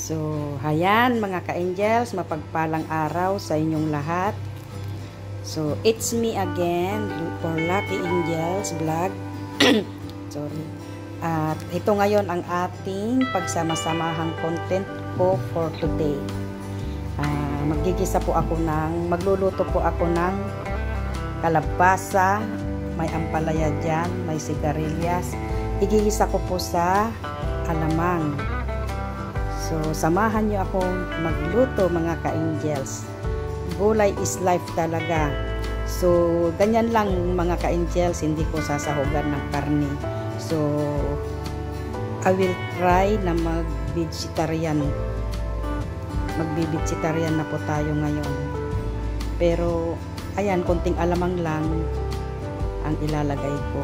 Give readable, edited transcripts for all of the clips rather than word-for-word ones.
So, ayan mga ka-angels, mapagpalang araw sa inyong lahat. So, it's me again for Lucky Angels Vlog. Sorry. At ito ngayon ang ating pagsama-samahang content ko for today. Magluluto po ako ng kalabasa, may ampalaya dyan, may sigarilyas. Igigisa ko po sa alamang. So, samahan nyo akong magluto mga ka-angels. Gulay is life talaga. So, ganyan lang mga ka-angels, hindi ko sasahugan ng karne. So, I will try na mag-vegetarian. Magbi-vegetarian na po tayo ngayon. Pero, ayan, konting alamang lang ang ilalagay ko.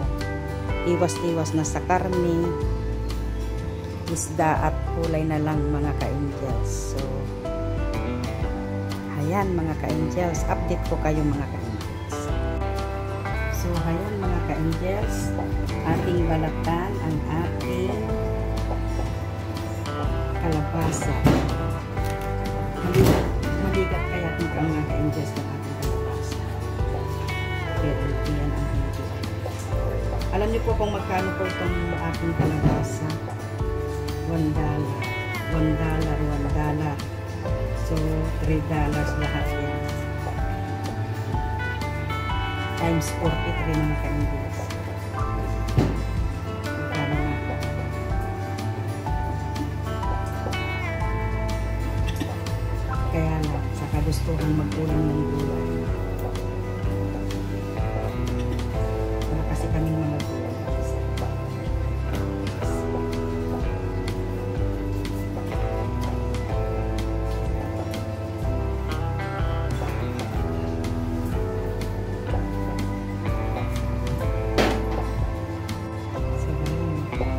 Iwas-iwas na sa karne, isda at kulay na lang mga ka-angels. So, ayan mga ka-angels, update ko kayo mga ka-angels. So, ayan mga ka-angels, ating balatan ang ating kalabasa. Maligat kaya itong mga ka-angels ng ating kalabasa. Pero yan ang video. Alam niyo po kung magkano po itong ating kalabasa? $1. So, $3 lahat yan. Times 43 mga ka-angels. Kaya lang, sa kagustuhan magkulang ng gulay. Wala kasi kaming mga gulay.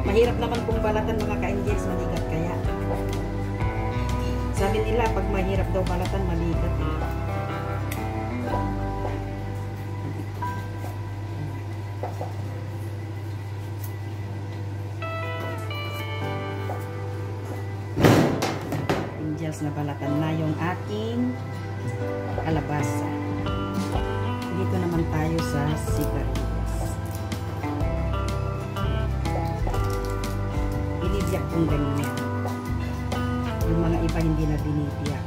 Mahirap naman kung balatan mga ka-angels, maligat kaya. Sabi nila, pag mahirap daw balatan, maligat. Angels, na balatan na yung aking kalabasa. Dito naman tayo sa sigarilyas. Binibiyak kong ganyan. Yung mga iba hindi na binibiyak.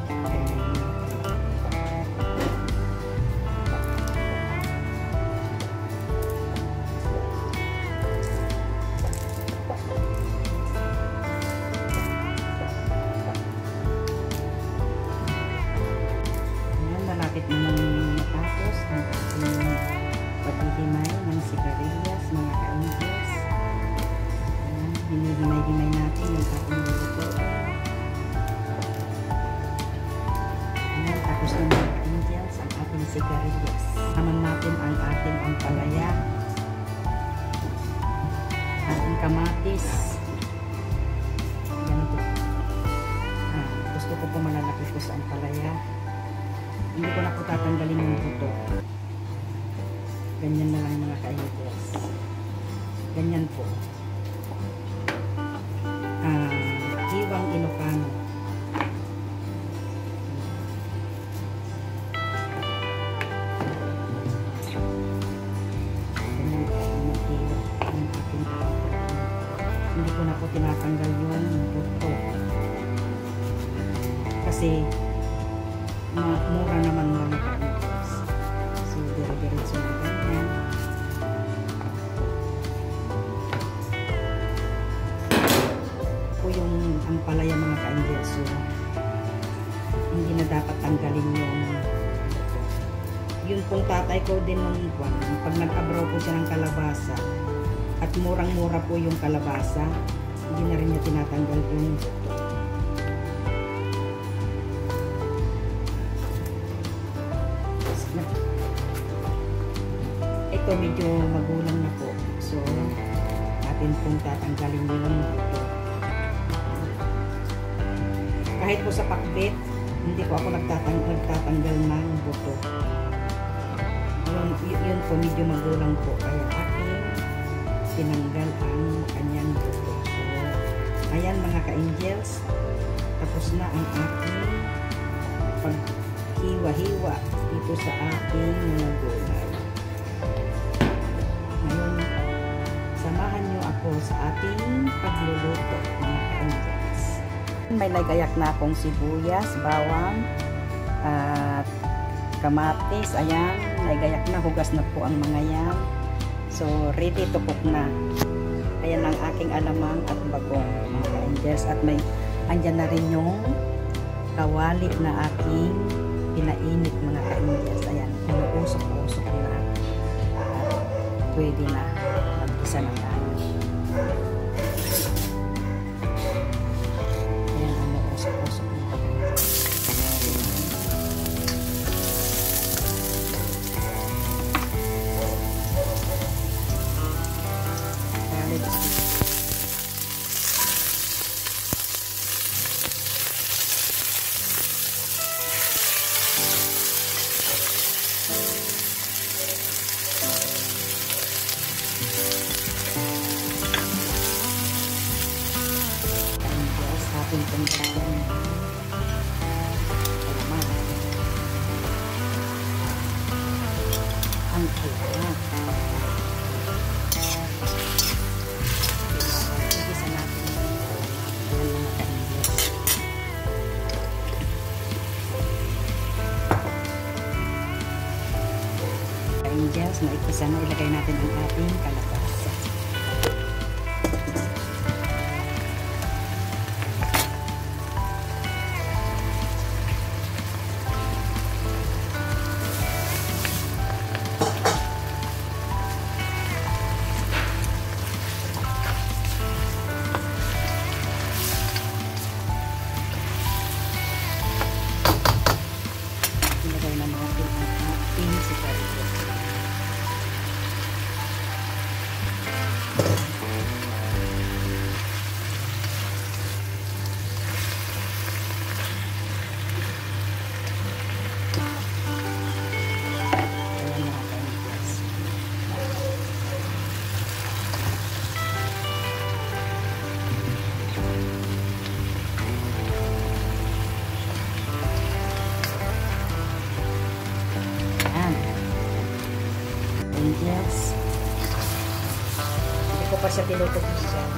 Ayan, malapit naman matapos ang ating paghihimay ng sigarilyas, mga ka-angels. Hinihimay-himay natin yung ating luto. Ayan, tapos na mga ka-angels ang ating sigarilyas. Saman natin ang ating ampalaya, ating kamatis. Ayan ito. Gusto ko po malalaki ko sa ampalaya. Hindi ko na po tatanggalin yung buto. Ganyan na lang mga ka-angels. Ganyan po. Hiwang Ilocano. Hindi ko na po tinatanggal yung buto kasi mura naman mga ka-angels. So, dire-diretso na ganyan. Yung ampalaya mga ka-angels, so hindi na dapat tanggalin yung pong tatay ko din nung pag nag-abraw po siya ng kalabasa at murang-mura po yung kalabasa, hindi na rin niya tinatanggal yung buto. Ito medyo magulang na po, so atin pong tatanggalin yung buto. Kahit po sa pakbet, hindi po ako nagtatanggal ng buto. Yun po, medyo magulang po. Kaya aking tinanggal ang kanyang buto. So, ayan mga ka-angels. Tapos na ang aking paghiwa-hiwa dito sa aking mga gulay. Ngayon, samahan nyo ako sa ating pagluluto, mga ka-Angels. May nagayak na akong sibuyas, bawang, at kamatis. Ayan, nagayak na, hugas na po ang mga yan. So, ready to cook na. Ayan ang aking alamang at bagong, mga ka-Angels. At may andyan na rin yung kawali na aking pinainit, mga ka-Angels. Ayan, inuusok-usok na. Pwede na mag-isa na tayo. Ayan, inuusok-usok na. Ating pangkain alaman ang alaman igisa natin ang mga ka-Angels. Ka-Angels, na igisa na, ilagay natin ang ating kalabasa. Angels, hindi ko pa siya tinutubusan.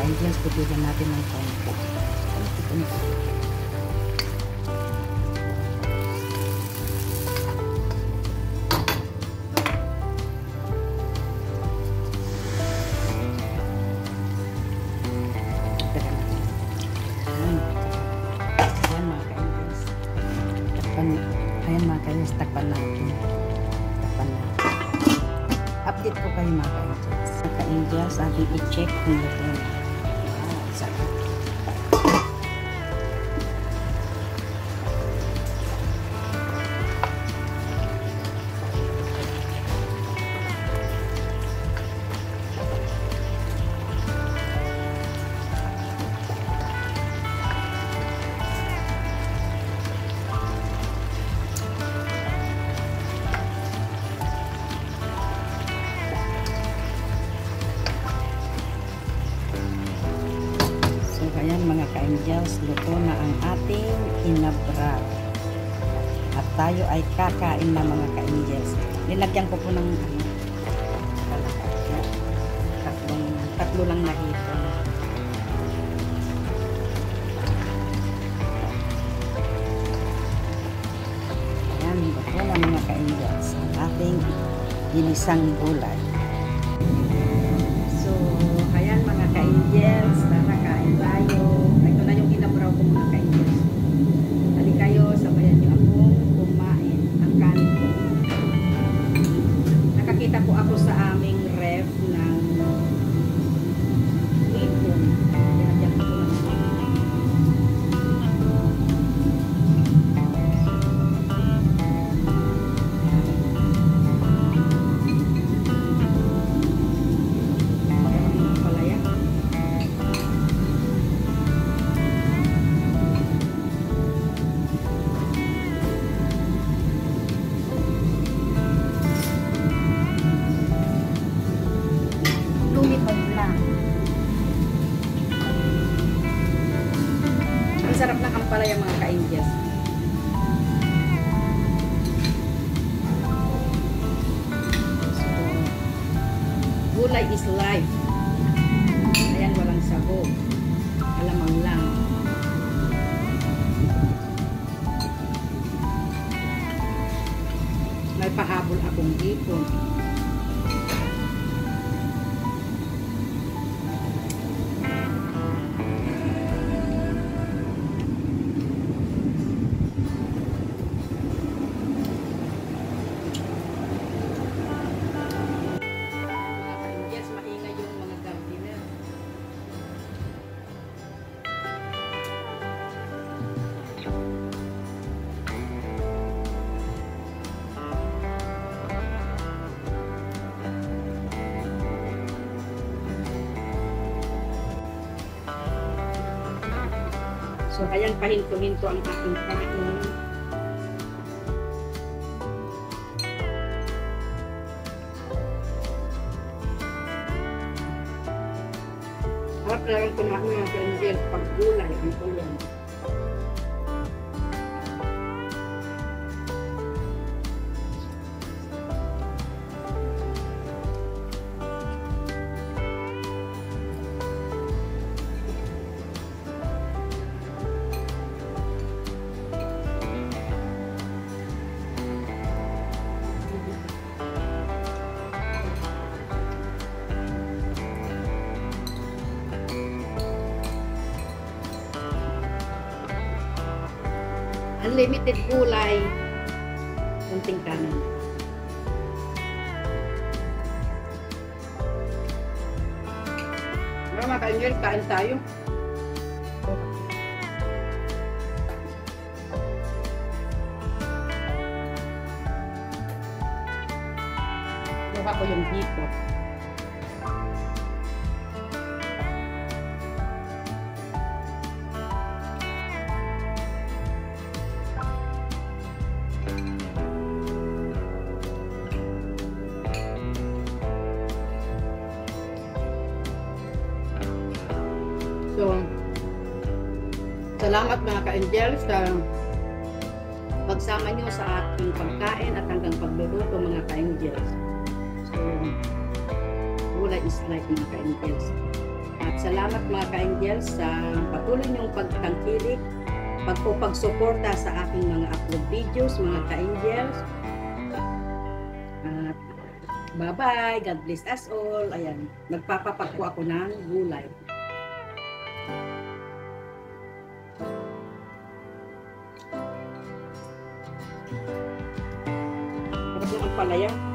Angels, bibigyan natin ng konti. Ayan mga ka-Angels, takpan natin. Update ko kayo mga ka-Angels. Mga ka-Angels, ating i-check kung luto na. Sarap. Ayan mga ka-Angels, luto na ang ating inabraw. At tayo ay kakain na mga ka-Angels. Nilagyan ko po ng tatlo lang na hito. Ayan, luto na mga ka-Angels ang ating ginisang gulay. So, ayan mga ka-Angels, tara kain tayo. Ito na yung inabraw ko mga ka-Angels. Hali kayo, sabayan niyo akong kumain ang kanin ko. Nakakita po ako sa aming ref ng hipon. Pinagyan ko ng palaya. Gulay is life. Ayan, walang sahog. Alamang lang. May pahabol akong ipon. So, ayan, pahinto-hinto ang aking kain. Harap na lang kumain mga ka-angel pag gulay ang ulam. Unlimited gulay, kunting kanin. Mga ka-angel, kain tayo. Kuha ko yung hipot. So, salamat mga ka-angel sa pagsama nyo sa aking pagkain at hanggang pagluluto mga ka-angels. So, gulay is life mga ka-angels. At salamat mga ka-angels sa patuloy nyong pagtangkilik, pagsuporta sa aking mga upload videos mga ka-angels. At bye-bye, God bless us all. Ayan, magpapapakpo ako ng gulay. Ang palaya.